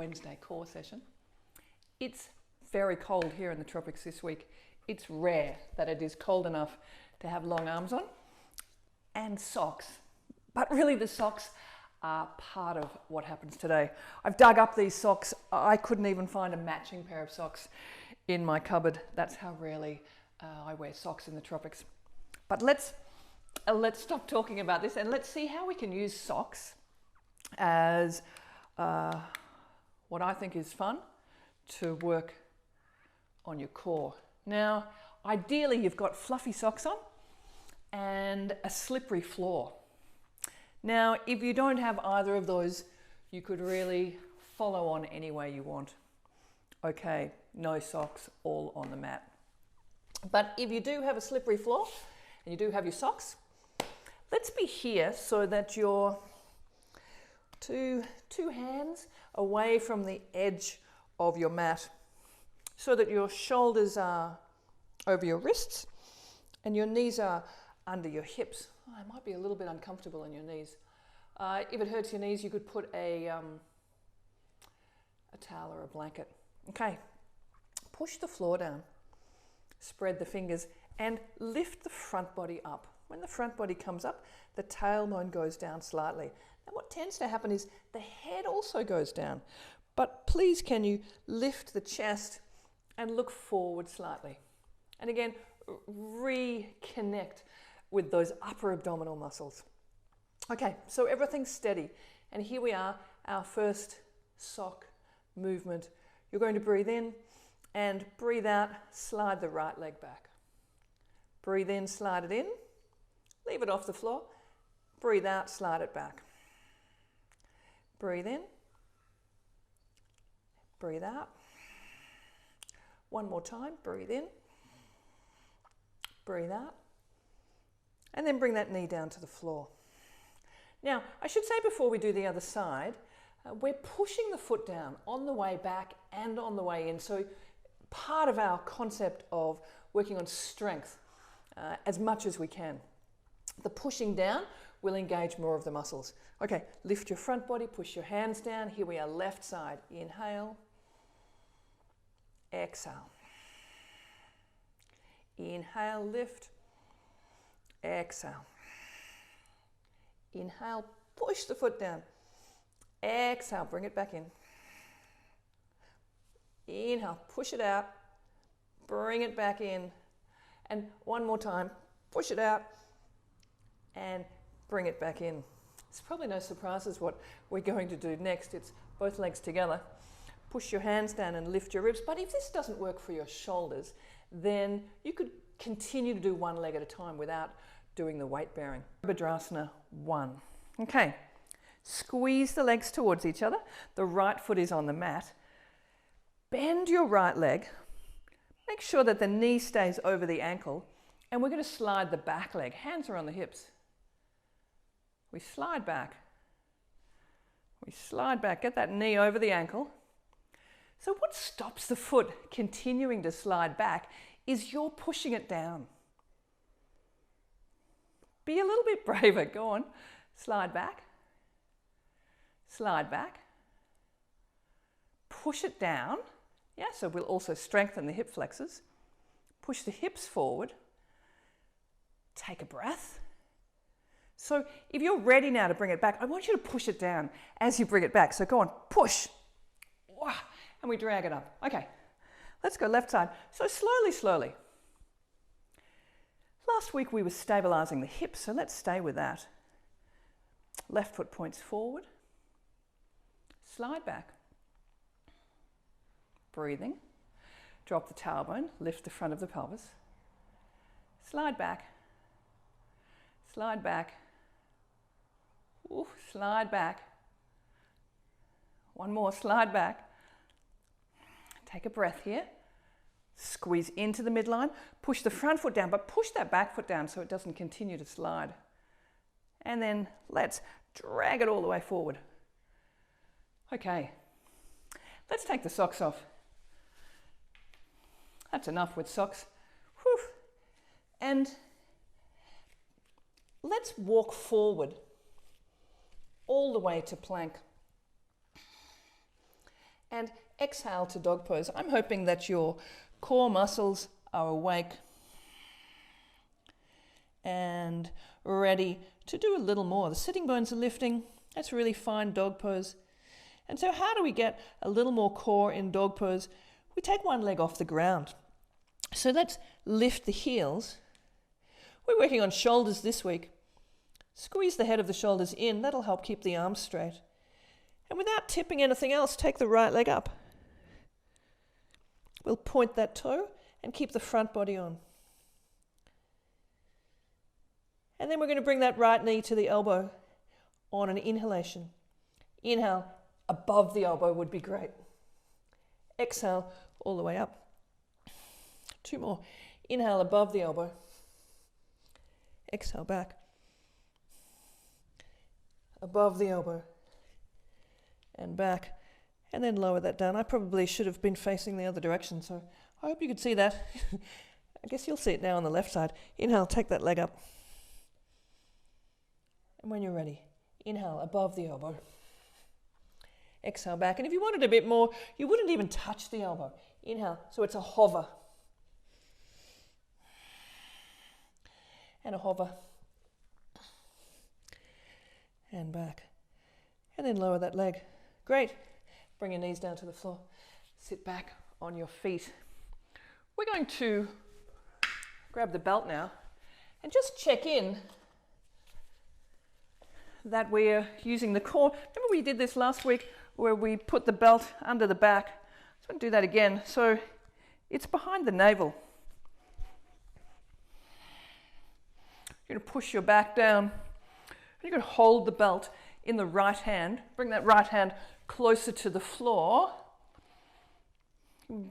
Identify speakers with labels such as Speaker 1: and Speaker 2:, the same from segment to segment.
Speaker 1: Wednesday core session. It's very cold here in the tropics this week. It's rare that it is cold enough to have long arms on and socks. But really the socks are part of what happens today. I've dug up these socks. I couldn't even find a matching pair of socks in my cupboard. That's how rarely I wear socks in the tropics. But let's stop talking about this and let's see how we can use socks as what I think is fun to work on your core. Now, ideally you've got fluffy socks on and a slippery floor. Now, if you don't have either of those, you could really follow on any way you want. Okay, no socks, all on the mat. But if you do have a slippery floor and you do have your socks, let's be here so that you're two hands away from the edge of your mat so that your shoulders are over your wrists and your knees are under your hips. Oh, it might be a little bit uncomfortable in your knees. If it hurts your knees, you could put a towel or a blanket. Okay, push the floor down, spread the fingers and lift the front body up. When the front body comes up, the tailbone goes down slightly. Now what tends to happen is the head also goes down, but please can you lift the chest and look forward slightly. And again, reconnect with those upper abdominal muscles. Okay, so everything's steady. And here we are, our first sock movement. You're going to breathe in and breathe out, slide the right leg back. Breathe in, slide it in, leave it off the floor. Breathe out, slide it back. Breathe in, breathe out. One more time, breathe in, breathe out. And then bring that knee down to the floor. Now, I should say before we do the other side, we're pushing the foot down on the way back and on the way in. So part of our concept of working on strength as much as we can. The pushing down will engage more of the muscles. Okay, lift your front body, push your hands down. Here we are, left side. Inhale, exhale. Inhale, lift. Exhale. Inhale, push the foot down. Exhale, bring it back in. Inhale, push it out. Bring it back in. And one more time, push it out and bring it back in. It's probably no surprises what we're going to do next. It's both legs together. Push your hands down and lift your ribs. But if this doesn't work for your shoulders, then you could continue to do one leg at a time without doing the weight bearing. Virabhadrasana 1. Okay, squeeze the legs towards each other. The right foot is on the mat. Bend your right leg. Make sure that the knee stays over the ankle. And we're going to slide the back leg. Hands are on the hips. We slide back. We slide back. Get that knee over the ankle. So what stops the foot continuing to slide back is you're pushing it down. Be a little bit braver. Go on. Slide back. Slide back. Push it down. Yeah, so we'll also strengthen the hip flexors. Push the hips forward. Take a breath. So if you're ready now to bring it back, I want you to push it down as you bring it back. So go on, push. And we drag it up. Okay, let's go left side. So slowly, slowly. Last week we were stabilizing the hips, so let's stay with that. Left foot points forward. Slide back. Breathing. Drop the tailbone, lift the front of the pelvis. Slide back. Slide back. Ooh, slide back. One more, slide back. Take a breath here. Squeeze into the midline. Push the front foot down, but push that back foot down so it doesn't continue to slide. And then let's drag it all the way forward. Okay, let's take the socks off. That's enough with socks. Whew. And let's walk forward all the way to plank. And exhale to dog pose. I'm hoping that your core muscles are awake and ready to do a little more. The sitting bones are lifting. That's really fine dog pose. And so how do we get a little more core in dog pose? We take one leg off the ground. So let's lift the heels. We're working on shoulders this week. Squeeze the head of the shoulders in. That'll help keep the arms straight. And without tipping anything else, take the right leg up. We'll point that toe and keep the front body on. And then we're going to bring that right knee to the elbow on an inhalation. Inhale, above the elbow would be great. Exhale, all the way up. 2 more. Inhale, above the elbow. Exhale, back. Above the elbow. And back. And then lower that down. I probably should have been facing the other direction, so I hope you could see that. I guess you'll see it now on the left side. Inhale, take that leg up. And when you're ready, inhale, above the elbow. Exhale, back. And if you wanted a bit more, you wouldn't even touch the elbow. Inhale, so it's a hover. And a hover. And back. And then lower that leg. Great. Bring your knees down to the floor. Sit back on your feet. We're going to grab the belt now and just check in that we're using the core. Remember we did this last week where we put the belt under the back. So I'm going to do that again. So it's behind the navel. You're going to push your back down. You're going to hold the belt in the right hand. Bring that right hand closer to the floor.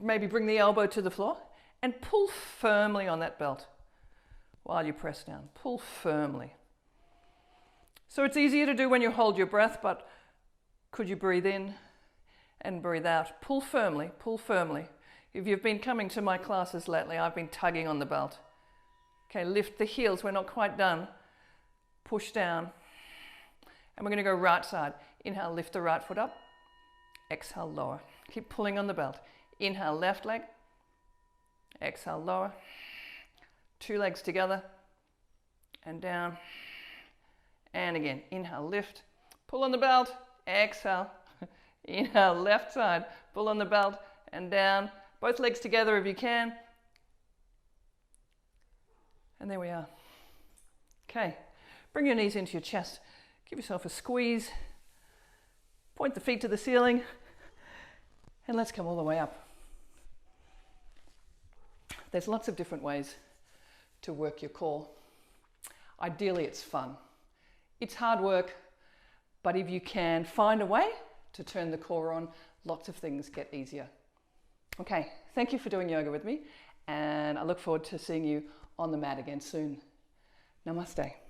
Speaker 1: Maybe bring the elbow to the floor and pull firmly on that belt while you press down. Pull firmly. So it's easier to do when you hold your breath, but could you breathe in and breathe out? Pull firmly, pull firmly. If you've been coming to my classes lately, I've been tugging on the belt. Okay, lift the heels, we're not quite done. Push down. And we're going to go right side. Inhale, lift the right foot up. Exhale, lower. Keep pulling on the belt. Inhale, left leg. Exhale, lower. 2 legs together. And down. And again, inhale, lift. Pull on the belt. Exhale. Inhale, left side. Pull on the belt and down. Both legs together if you can. And there we are. Okay. Bring your knees into your chest. Give yourself a squeeze. Point the feet to the ceiling. And let's come all the way up. There's lots of different ways to work your core. Ideally, it's fun. It's hard work, but if you can find a way to turn the core on, lots of things get easier. Okay, thank you for doing yoga with me, and I look forward to seeing you on the mat again soon. Namaste.